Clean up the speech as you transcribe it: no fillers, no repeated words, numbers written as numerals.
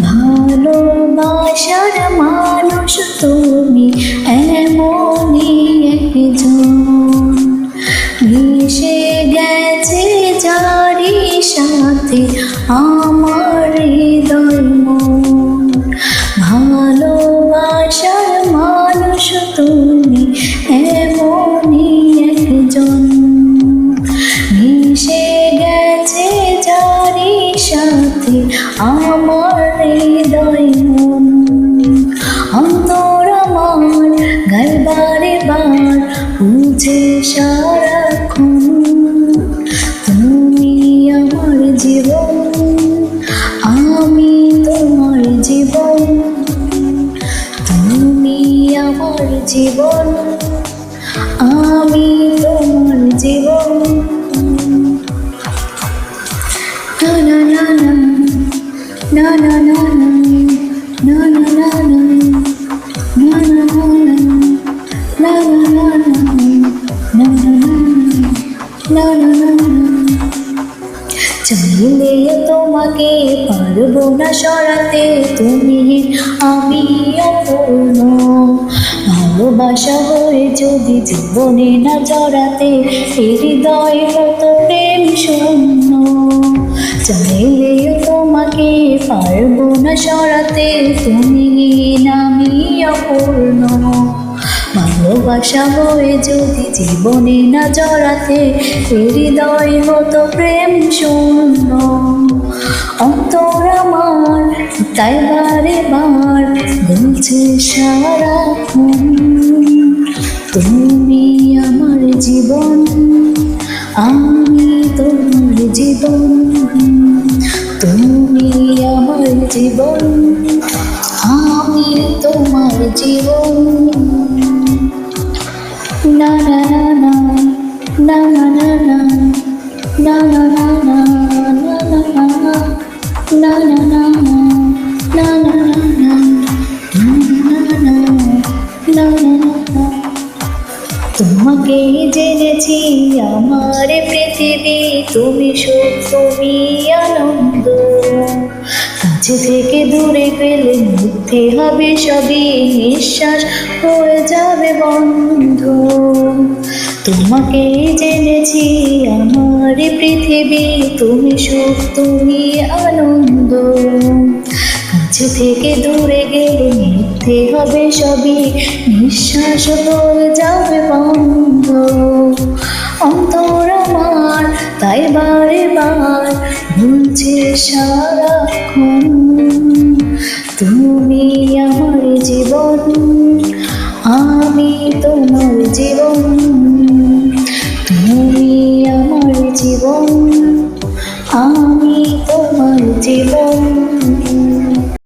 ভালোবাসার মানুষ তুমি এমনই একজন, মিশে গেছে যারি সাথে আমার হৃদয় মন। ভালোবাসার মানুষ তুমি এমনই একজন, মিশে গেছে যারি সাথে আমার হৃদয় মন। অন্তর আমার গায় বারে বার বুঝে সারাক্ষণ, তুমি আমার জীবন, আমি তোমার জীবন। তুমি আমার জীবন, আমি তোমার জীবন। না না না না না না না না না না না। চাইলেও তোমাকে পারবো না সরাতে, তুমি আমি অপূর্ণ। ভালোবাসা হয়ে যদি জীবনে না জড়াতে, হৃদয় হতো প্রেম শূন্য। চাইলেও তোমাকে পারবো না সরাতে, তুমি আমি অপূর্ণ। ভালোবাসা হয়ে যদি জীবনে না জড়াতে, হৃদয় হতো প্রেম শূন্য। অন্তর আমার তাই বারে বার বলছে সারাক্ষণ, তুমি আমার জীবন, আমি তোমার জীবন। তুমি আমার জীবন, আমি তোমার জীবন। না না না না না না না না না না না না না না না। তোমাকে জেনেছি আমার পৃথিবী, তুমি সুখ, তুমি আনন্দ। কাছে থেকে দূরে গেলে মিথ্যে হবে সবই, নিঃশ্বাস হয়ে যাবে বন্ধ। তোমাকে জেনেছি আমার পৃথিবী, তুমি সুখ, তুমি আনন্দ। কাছে থেকে দূরে গেলে মিথ্যে হবে সবই, নিঃশ্বাস হয়ে যাবে বন্ধ। অন্তর আমার তাই বারে বার বলছে সারাক্ষণ, তুমি আমার জীবন, আমি তোমার জীবন।